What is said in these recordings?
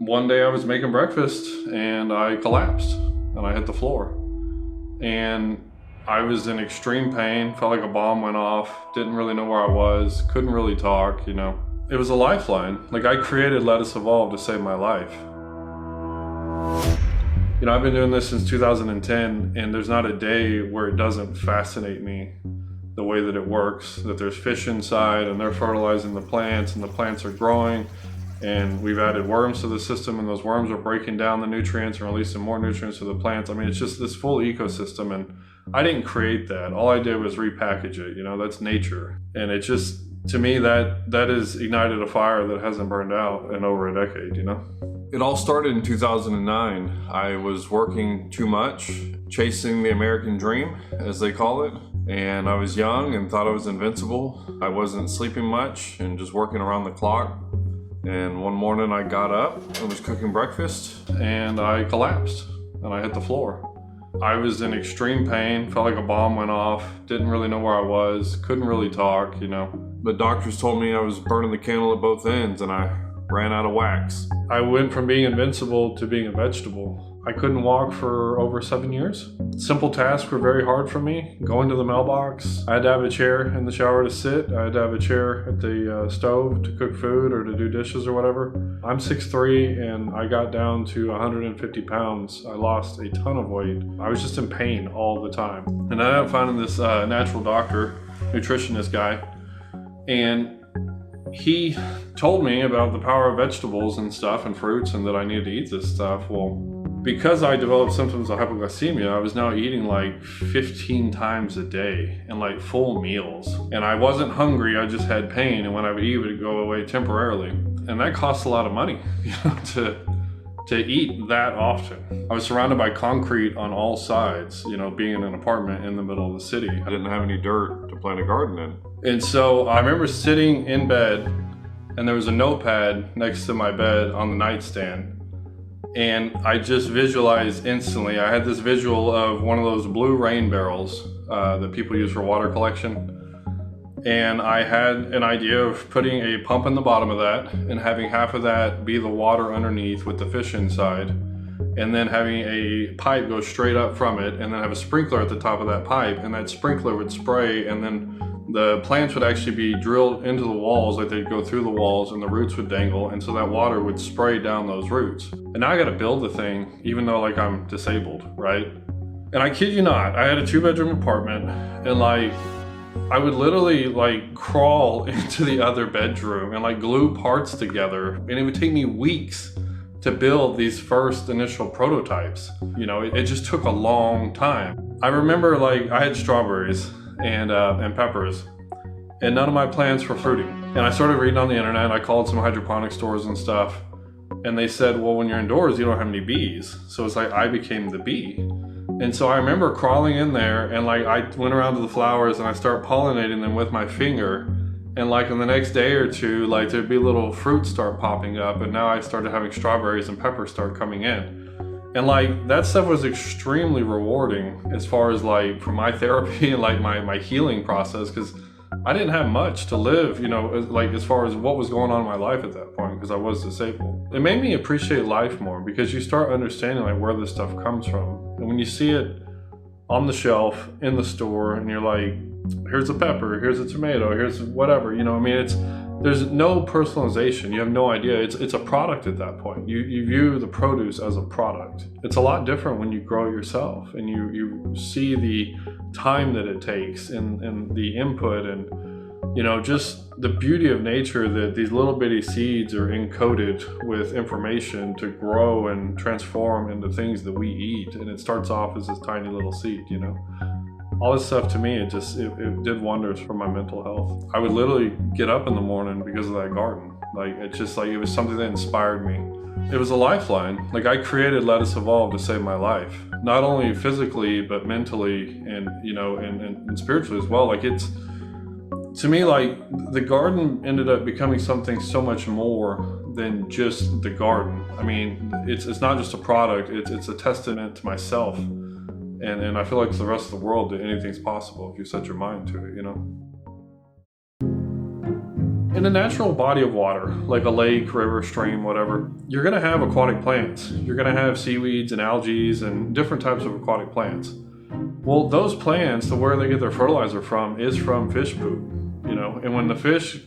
One day I was making breakfast and I collapsed and I hit the floor. And I was in extreme pain, felt like a bomb went off, didn't really know where I was, couldn't really talk, It was a lifeline. Like, I created Let Us Evolve to save my life. I've been doing this since 2010, and there's not a day where it doesn't fascinate me the way that it works, that there's fish inside and they're fertilizing the plants and the plants are growing, and we've added worms to the system and those worms are breaking down the nutrients and releasing more nutrients to the plants. I mean, it's just this full ecosystem, and I didn't create that. All I did was repackage it. That's nature. And it just, to me, that has ignited a fire that hasn't burned out in over a decade, It all started in 2009. I was working too much, chasing the American dream, as they call it. And I was young and thought I was invincible. I wasn't sleeping much and just working around the clock. And one morning I got up and was cooking breakfast and I collapsed and I hit the floor. I was in extreme pain, felt like a bomb went off, didn't really know where I was, couldn't really talk, The doctors told me I was burning the candle at both ends and I ran out of wax. I went from being invincible to being a vegetable. I couldn't walk for over 7 years. Simple tasks were very hard for me. Going to the mailbox, I had to have a chair in the shower to sit. I had to have a chair at the stove to cook food or to do dishes or whatever. I'm 6'3" and I got down to 150 pounds. I lost a ton of weight. I was just in pain all the time. And I ended up finding this natural doctor, nutritionist guy, and he told me about the power of vegetables and stuff and fruits and that I needed to eat this stuff. Well, because I developed symptoms of hypoglycemia, I was now eating like 15 times a day and like full meals. And I wasn't hungry, I just had pain. And when I would eat, it would go away temporarily. And that costs a lot of money, to eat that often. I was surrounded by concrete on all sides, being in an apartment in the middle of the city. I didn't have any dirt to plant a garden in. And so I remember sitting in bed and there was a notepad next to my bed on the nightstand. And I just visualized instantly. I had this visual of one of those blue rain barrels that people use for water collection. And I had an idea of putting a pump in the bottom of that and having half of that be the water underneath with the fish inside. And then having a pipe go straight up from it and then have a sprinkler at the top of that pipe. And that sprinkler would spray, and then the plants would actually be drilled into the walls, like they'd go through the walls and the roots would dangle, and so that water would spray down those roots. And now I gotta build the thing, even though like I'm disabled, right? And I kid you not, I had a 2-bedroom apartment, and like, I would literally like crawl into the other bedroom and like glue parts together, and it would take me weeks to build these first initial prototypes. It just took a long time. I remember like I had strawberries and peppers, and none of my plants were fruiting. And I started reading on the internet. I called some hydroponic stores and stuff, and they said, well, when you're indoors, you don't have any bees. So it's like I became the bee. And so I remember crawling in there, and like I went around to the flowers and I started pollinating them with my finger. And like in the next day or two, like there'd be little fruits start popping up, and now I started having strawberries and peppers start coming in. And like that stuff was extremely rewarding as far as like for my therapy and like my healing process, because I didn't have much to live, like as far as what was going on in my life at that point, because I was disabled. It made me appreciate life more, because you start understanding like where this stuff comes from. And when you see it on the shelf in the store and you're like, here's a pepper, here's a tomato, here's whatever, there's no personalization. You have no idea. It's a product at that point. You view the produce as a product. It's a lot different when you grow it yourself and you see the time that it takes and the input and just the beauty of nature, that these little bitty seeds are encoded with information to grow and transform into things that we eat. And it starts off as this tiny little seed, All this stuff, to me, it did wonders for my mental health. I would literally get up in the morning because of that garden. Like, it was something that inspired me. It was a lifeline. Like, I created Let Us Evolve to save my life. Not only physically, but mentally and, and spiritually as well. Like, to me, like, the garden ended up becoming something so much more than just the garden. I mean, it's not just a product, it's a testament to myself. And I feel like to the rest of the world that anything's possible if you set your mind to it, In a natural body of water, like a lake, river, stream, whatever, you're going to have aquatic plants. You're going to have seaweeds and algae and different types of aquatic plants. Well, those plants, where they get their fertilizer from, is from fish poop, and when the fish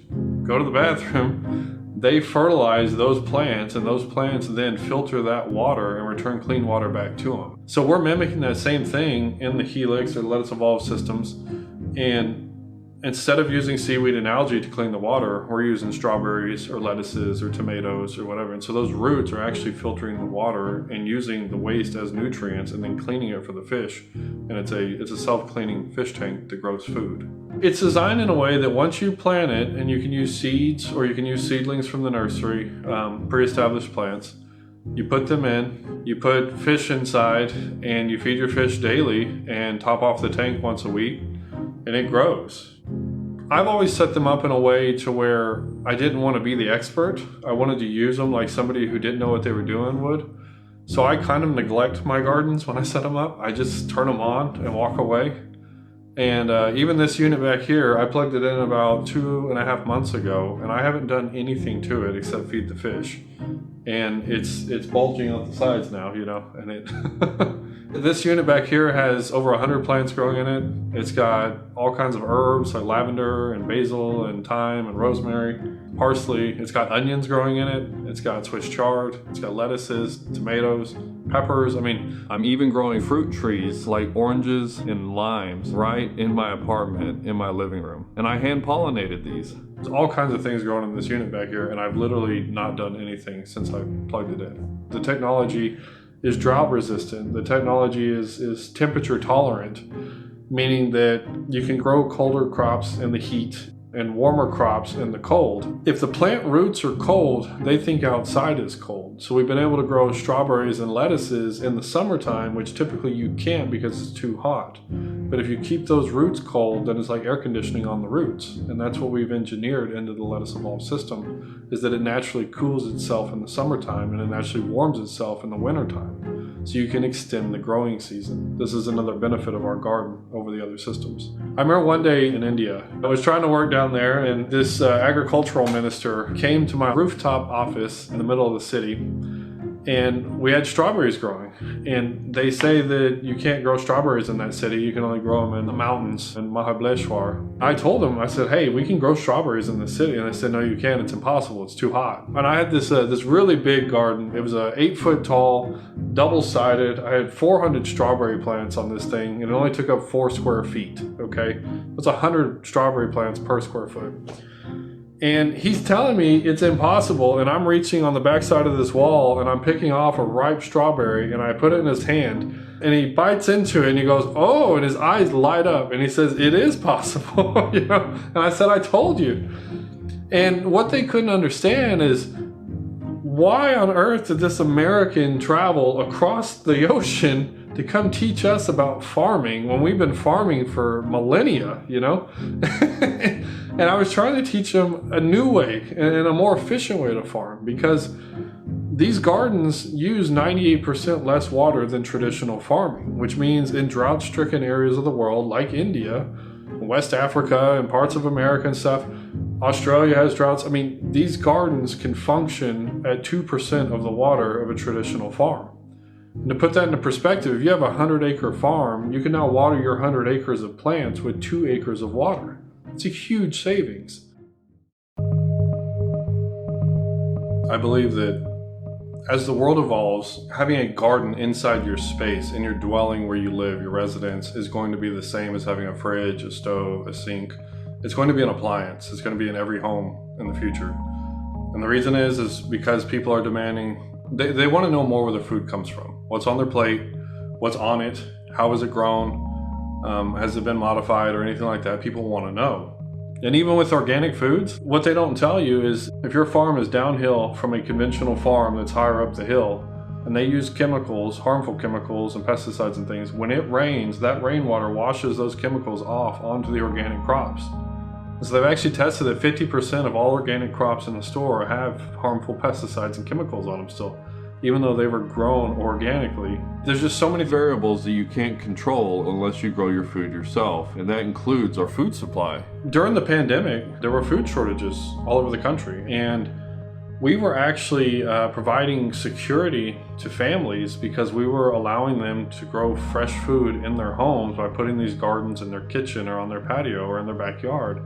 go to the bathroom, they fertilize those plants, and those plants then filter that water and return clean water back to them. So we're mimicking that same thing in the helix or lettuce evolved systems, and instead of using seaweed and algae to clean the water, we're using strawberries or lettuces or tomatoes or whatever. And so those roots are actually filtering the water and using the waste as nutrients and then cleaning it for the fish. And it's a self-cleaning fish tank that grows food. It's designed in a way that once you plant it, and you can use seeds or you can use seedlings from the nursery, pre-established plants, you put them in, you put fish inside, and you feed your fish daily and top off the tank once a week, and it grows. I've always set them up in a way to where I didn't want to be the expert. I wanted to use them like somebody who didn't know what they were doing would. So I kind of neglect my gardens when I set them up. I just turn them on and walk away. And even this unit back here, I plugged it in about 2.5 months ago, and I haven't done anything to it except feed the fish. And it's bulging out the sides now, and it this unit back here has over 100 plants growing in it. It's got all kinds of herbs like lavender and basil and thyme and rosemary, parsley. It's got onions growing in it. It's got Swiss chard. It's got lettuces, tomatoes, peppers. I'm even growing fruit trees like oranges and limes right in my apartment, in my living room. And I hand pollinated these. There's all kinds of things growing in this unit back here, and I've literally not done anything since I plugged it in. The technology is drought resistant. The technology is temperature tolerant, meaning that you can grow colder crops in the heat and warmer crops in the cold. If the plant roots are cold, they think outside is cold. So we've been able to grow strawberries and lettuces in the summertime, which typically you can't because it's too hot. But if you keep those roots cold, then it's like air conditioning on the roots. And that's what we've engineered into the lettuce evolved system, is that it naturally cools itself in the summertime and it naturally warms itself in the wintertime. So you can extend the growing season. This is another benefit of our garden over the other systems. I remember one day in India, I was trying to work down there, and this agricultural minister came to my rooftop office in the middle of the city, and we had strawberries growing. And they say that you can't grow strawberries in that city. You can only grow them in the mountains in Mahabaleshwar. I told them, I said, hey, we can grow strawberries in the city. And they said, no, you can't. It's impossible. It's too hot. And I had this really big garden. It was 8 foot tall, double-sided. I had 400 strawberry plants on this thing, and it only took up 4 square feet, okay? It's 100 strawberry plants per square foot. And he's telling me it's impossible, and I'm reaching on the backside of this wall, and I'm picking off a ripe strawberry, and I put it in his hand, and he bites into it, and he goes, oh, and his eyes light up, and he says, it is possible, And I said, I told you. And what they couldn't understand is, why on earth did this American travel across the ocean to come teach us about farming when we've been farming for millennia, And I was trying to teach them a new way and a more efficient way to farm, because these gardens use 98% less water than traditional farming, which means in drought-stricken areas of the world, like India, West Africa, and parts of America and stuff, Australia has droughts. These gardens can function at 2% of the water of a traditional farm. And to put that into perspective, if you have a 100-acre farm, you can now water your 100 acres of plants with 2 acres of water. It's a huge savings. I believe that as the world evolves, having a garden inside your space, in your dwelling where you live, your residence, is going to be the same as having a fridge, a stove, a sink. It's going to be an appliance. It's going to be in every home in the future. And the reason is because people are demanding, they want to know more where their food comes from. What's on their plate, what's on it, how is it grown, has it been modified or anything like that? People want to know. And even with organic foods, what they don't tell you is if your farm is downhill from a conventional farm that's higher up the hill, and they use chemicals, harmful chemicals and pesticides and things, when it rains, that rainwater washes those chemicals off onto the organic crops. So they've actually tested that 50% of all organic crops in the store have harmful pesticides and chemicals on them still. even though they were grown organically. There's just so many variables that you can't control unless you grow your food yourself, and that includes our food supply. During the pandemic, there were food shortages all over the country, and we were actually providing security to families because we were allowing them to grow fresh food in their homes by putting these gardens in their kitchen or on their patio or in their backyard.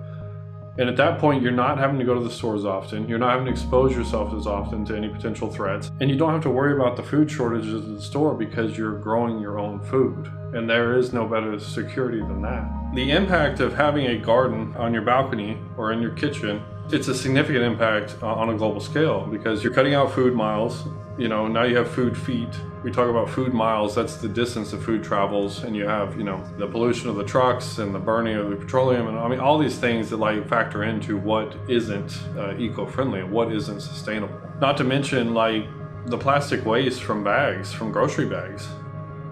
And at that point, you're not having to go to the stores often. You're not having to expose yourself as often to any potential threats. And you don't have to worry about the food shortages at the store because you're growing your own food. And there is no better security than that. The impact of having a garden on your balcony or in your kitchen, it's a significant impact on a global scale because you're cutting out food miles. Now you have food feet. We talk about food miles, that's the distance that food travels, and you have, the pollution of the trucks and the burning of the petroleum, and all these things that factor into what isn't eco-friendly and what isn't sustainable. Not to mention the plastic waste from bags, from grocery bags.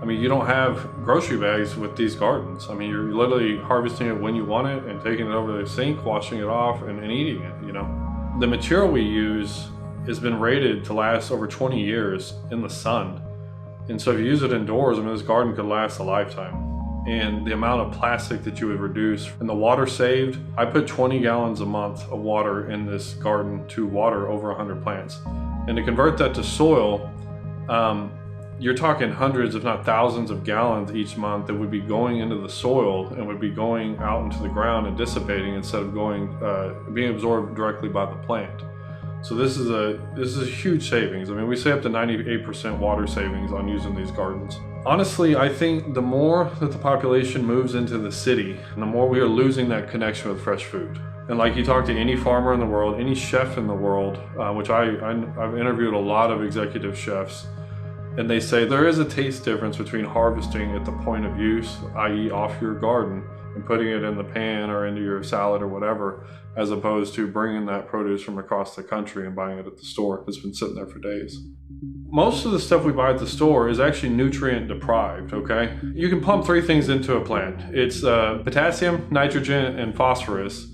You don't have grocery bags with these gardens. You're literally harvesting it when you want it and taking it over to the sink, washing it off, and eating it, The material we use has been rated to last over 20 years in the sun. And so if you use it indoors, this garden could last a lifetime. And the amount of plastic that you would reduce and the water saved, I put 20 gallons a month of water in this garden to water over 100 plants. And to convert that to soil, you're talking hundreds, if not thousands of gallons each month that would be going into the soil and would be going out into the ground and dissipating instead of being absorbed directly by the plant. So this is a huge savings. We say up to 98% water savings on using these gardens. Honestly, I think the more that the population moves into the city, the more we are losing that connection with fresh food. And you talk to any farmer in the world, any chef in the world, which I've interviewed a lot of executive chefs, and they say there is a taste difference between harvesting at the point of use, i.e. off your garden, and putting it in the pan or into your salad or whatever, as opposed to bringing that produce from across the country and buying it at the store that's been sitting there for days. Most of the stuff we buy at the store is actually nutrient deprived, okay? You can pump 3 things into a plant. It's potassium, nitrogen, and phosphorus.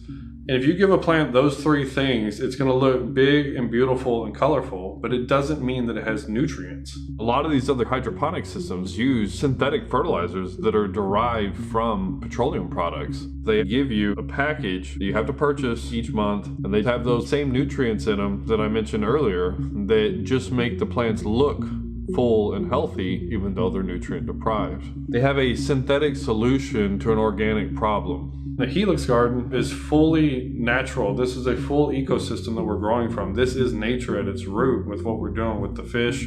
And if you give a plant those 3 things, it's going to look big and beautiful and colorful, but it doesn't mean that it has nutrients. A lot of these other hydroponic systems use synthetic fertilizers that are derived from petroleum products. They give you a package that you have to purchase each month, and they have those same nutrients in them that I mentioned earlier that just make the plants look full and healthy even though they're nutrient deprived. They have a synthetic solution to an organic problem. The Helix garden is fully natural. This is a full ecosystem that we're growing from. This is nature at its root with what we're doing with the fish.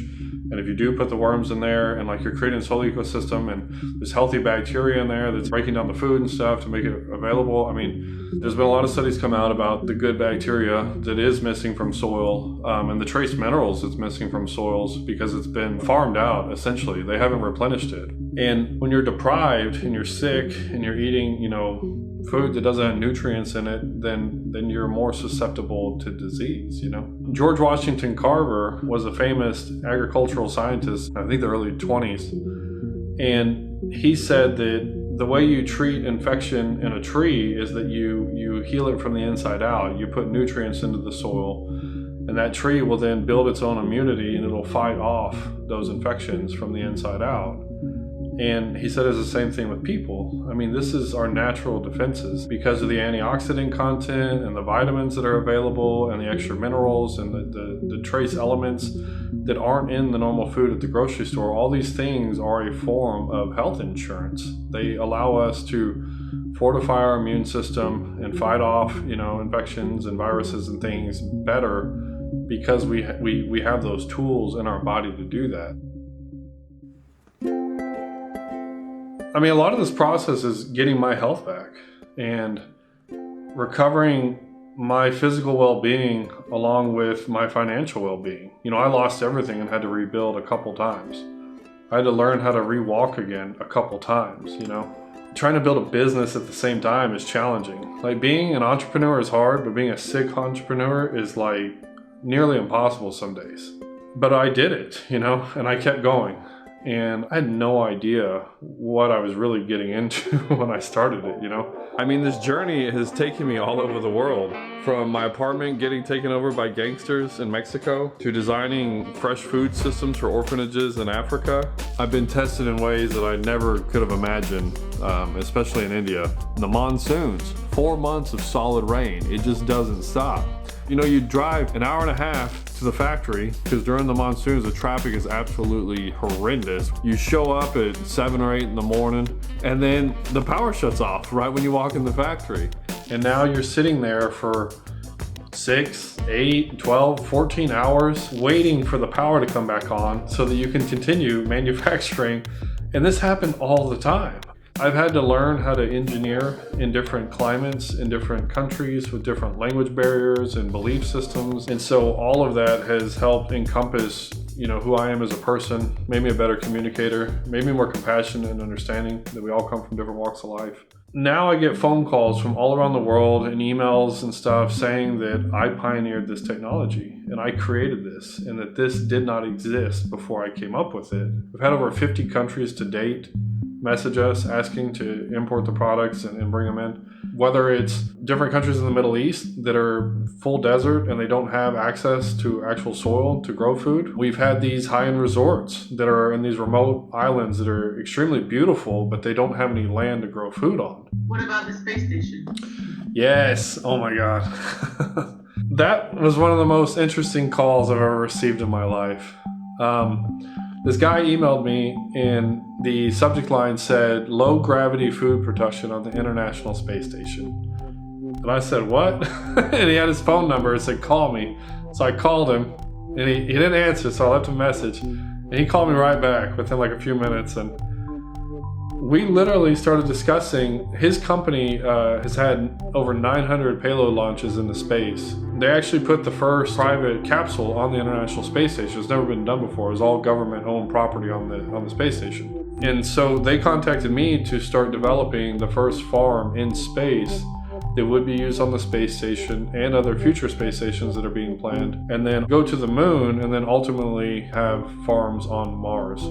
And if you do put the worms in there and you're creating this whole ecosystem and there's healthy bacteria in there that's breaking down the food and stuff to make it available. There's been a lot of studies come out about the good bacteria that is missing from soil and the trace minerals that's missing from soils because it's been farmed out, essentially. They haven't replenished it. And when you're deprived and you're sick and you're eating, food that doesn't have nutrients in it, then you're more susceptible to disease, George Washington Carver was a famous agricultural scientist, I think the early 20s. And he said that the way you treat infection in a tree is that you heal it from the inside out. You put nutrients into the soil, and that tree will then build its own immunity and it'll fight off those infections from the inside out. And he said it's the same thing with people. This is our natural defenses because of the antioxidant content and the vitamins that are available and the extra minerals and the trace elements that aren't in the normal food at the grocery store. All these things are a form of health insurance. They allow us to fortify our immune system and fight off, infections and viruses and things better because we have those tools in our body to do that. A lot of this process is getting my health back and recovering my physical well-being along with my financial well-being. I lost everything and had to rebuild a couple times. I had to learn how to re-walk again a couple times, Trying to build a business at the same time is challenging. Being an entrepreneur is hard, but being a sick entrepreneur is nearly impossible some days. But I did it, and I kept going. And I had no idea what I was really getting into when I started it, you know? I mean, this journey has taken me all over the world. From my apartment getting taken over by gangsters in Mexico to designing fresh food systems for orphanages in Africa. I've been tested in ways that I never could have imagined, especially in India. The monsoons, 4 months of solid rain, it just doesn't stop. You know, you drive an hour and a half to the factory because during the monsoons the traffic is absolutely horrendous. You show up at 7 or 8 in the morning and then the power shuts off right when you walk in the factory. And now you're sitting there for 6, 8, 12, 14 hours waiting for the power to come back on so that you can continue manufacturing. And this happened all the time. I've had to learn how to engineer in different climates, in different countries with different language barriers and belief systems. And so all of that has helped encompass, you know, who I am as a person, made me a better communicator, made me more compassionate and understanding that we all come from different walks of life. Now I get phone calls from all around the world and emails and stuff saying that I pioneered this technology and I created this and that this did not exist before I came up with it. We've had over 50 countries to date message us asking to import the products and bring them in. Whether it's different countries in the Middle East that are full desert and they don't have access to actual soil to grow food. We've had these high-end resorts that are in these remote islands that are extremely beautiful, but they don't have any land to grow food on. What about the space station? Yes, oh my God. That was one of the most interesting calls I've ever received in my life. This guy emailed me and the subject line said, "Low gravity food production on the International Space Station." And I said, "What?" And he had his phone number and said, "Call me." So I called him and he didn't answer, so I left him a message. And he called me right back within like a few minutes. And we literally started discussing, his company has had over 900 payload launches into space. They actually put the first private capsule on the International Space Station. It's never been done before. It was all government-owned property on the space station. And so they contacted me to start developing the first farm in space that would be used on the space station and other future space stations that are being planned, and then go to the moon and then ultimately have farms on Mars.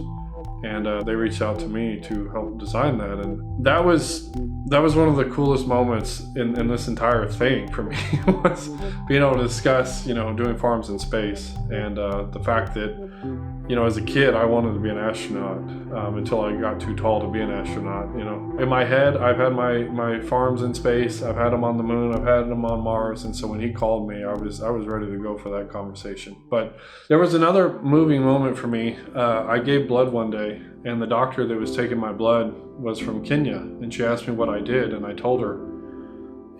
And they reached out to me to help design that, and that was one of the coolest moments in this entire thing for me was being able to discuss, you know, doing farms in space, and the fact that, you know, as a kid I wanted to be an astronaut until I got too tall to be an astronaut. You know, in my head I've had my farms in space, I've had them on the moon, I've had them on Mars, and so when he called me I was ready to go for that conversation. But there was another moving moment for me. I gave blood one day, and the doctor that was taking my blood was from Kenya, and she asked me what I did, and I told her,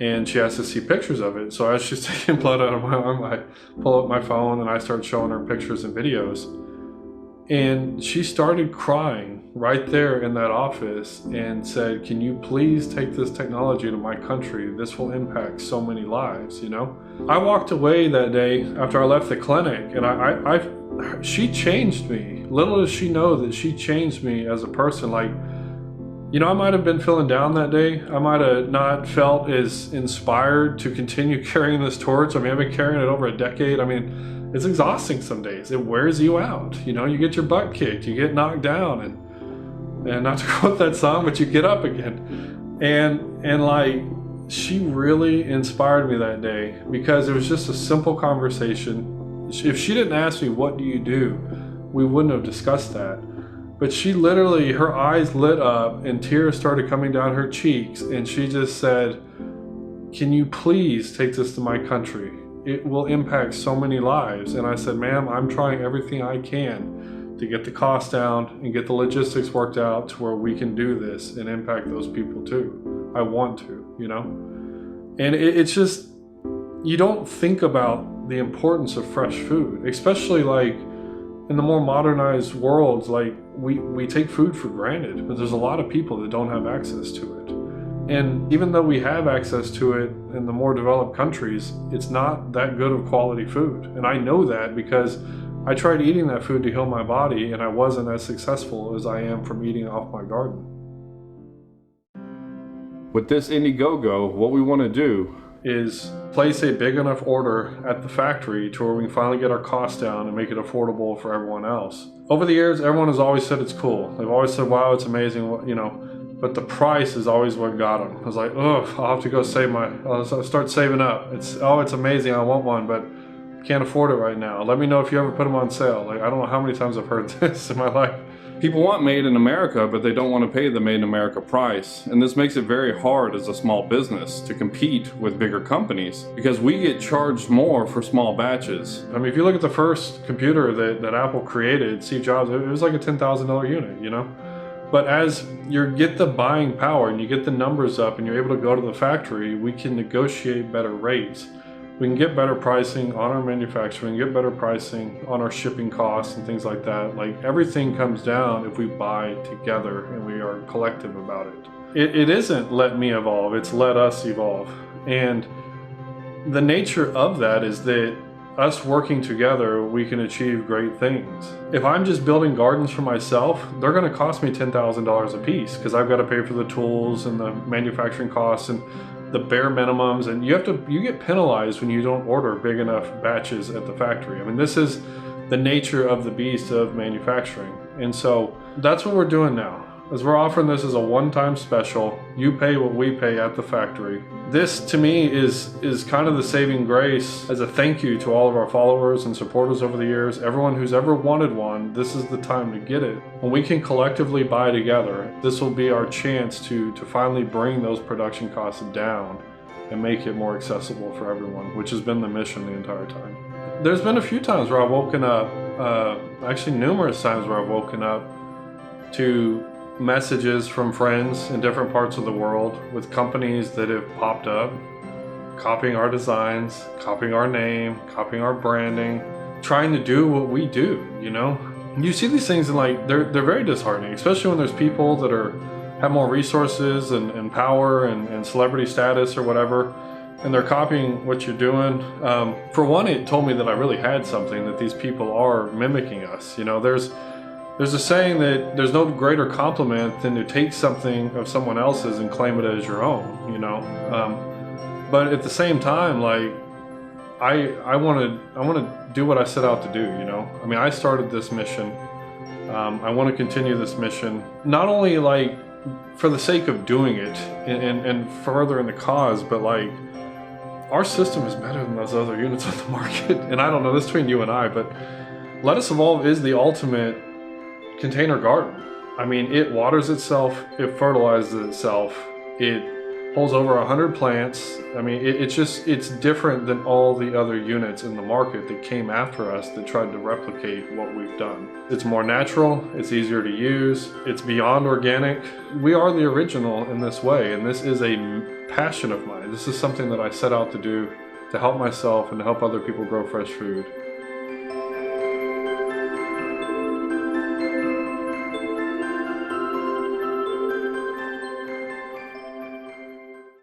and she asked to see pictures of it. So as she's taking blood out of my arm, I pull up my phone and I start showing her pictures and videos, and she started crying right there in that office and said, "Can you please take this technology to my country? This will impact so many lives," you know? I walked away that day after I left the clinic, and she changed me. Little does she know that she changed me as a person. Like, you know, I might have been feeling down that day. I might have not felt as inspired to continue carrying this torch. I mean, I've been carrying it over a decade. I mean, it's exhausting some days. It wears you out. You know, you get your butt kicked, you get knocked down, and not to quote that song, but you get up again. And like, she really inspired me that day because it was just a simple conversation. If she didn't ask me, "What do you do?" we wouldn't have discussed that. But she literally, her eyes lit up and tears started coming down her cheeks, and she just said, "Can you please take this to my country? It will impact so many lives." And I said, "Ma'am, I'm trying everything I can to get the cost down and get the logistics worked out to where we can do this and impact those people too. I want to, you know?" And it's just, you don't think about the importance of fresh food, especially like in the more modernized worlds. Like, we take food for granted, but there's a lot of people that don't have access to it. And even though we have access to it in the more developed countries, it's not that good of quality food. And I know that because I tried eating that food to heal my body, and I wasn't as successful as I am from eating off my garden. With this Indiegogo, what we want to do is place a big enough order at the factory to where we can finally get our costs down and make it affordable for everyone else. Over the years, everyone has always said it's cool. They've always said, wow, it's amazing, you know, but the price is always what got them. I was like, oh, I'll have to go I'll start saving up. It's amazing, I want one, but can't afford it right now. Let me know if you ever put them on sale. Like, I don't know how many times I've heard this in my life. People want made in America, but they don't want to pay the made in America price. And this makes it very hard as a small business to compete with bigger companies because we get charged more for small batches. I mean, if you look at the first computer that Apple created, Steve Jobs, it was like a $10,000 unit, you know? But as you get the buying power and you get the numbers up and you're able to go to the factory, we can negotiate better rates. We can get better pricing on our manufacturing, get better pricing on our shipping costs and things like that. Like, everything comes down if we buy together and we are collective about it. It isn't let me evolve, it's let us evolve. And the nature of that is that us working together, we can achieve great things. If I'm just building gardens for myself, they're gonna cost me $10,000 a piece because I've got to pay for the tools and the manufacturing costs and the bare minimums, and you get penalized when you don't order big enough batches at the factory. I mean, this is the nature of the beast of manufacturing. And so that's what we're doing now, is we're offering this as a one-time special. You pay what we pay at the factory. This to me is kind of the saving grace as a thank you to all of our followers and supporters over the years. Everyone who's ever wanted one, this is the time to get it. When we can collectively buy together, this will be our chance to finally bring those production costs down and make it more accessible for everyone, which has been the mission the entire time. There's been a few times where I've woken up, actually numerous times where I've woken up to messages from friends in different parts of the world with companies that have popped up, copying our designs, copying our name, copying our branding, trying to do what we do, you know? You see these things and like, they're very disheartening, especially when there's people that have more resources and power and celebrity status or whatever, and they're copying what you're doing. For one, it told me that I really had something, that these people are mimicking us. You know, there's a saying that there's no greater compliment than to take something of someone else's and claim it as your own, you know? But at the same time, like, I want to do what I set out to do, you know? I mean, I started this mission. I want to continue this mission, not only like for the sake of doing it and furthering the cause, but like, our system is better than those other units on the market. And I don't know, this is between you and I, but Let Us Evolve is the ultimate container garden. I mean, it waters itself, it fertilizes itself, it holds over 100 plants. I mean, it's different than all the other units in the market that came after us that tried to replicate what we've done. It's more natural, it's easier to use, it's beyond organic. We are the original in this way, and this is a passion of mine. This is something that I set out to do to help myself and to help other people grow fresh food.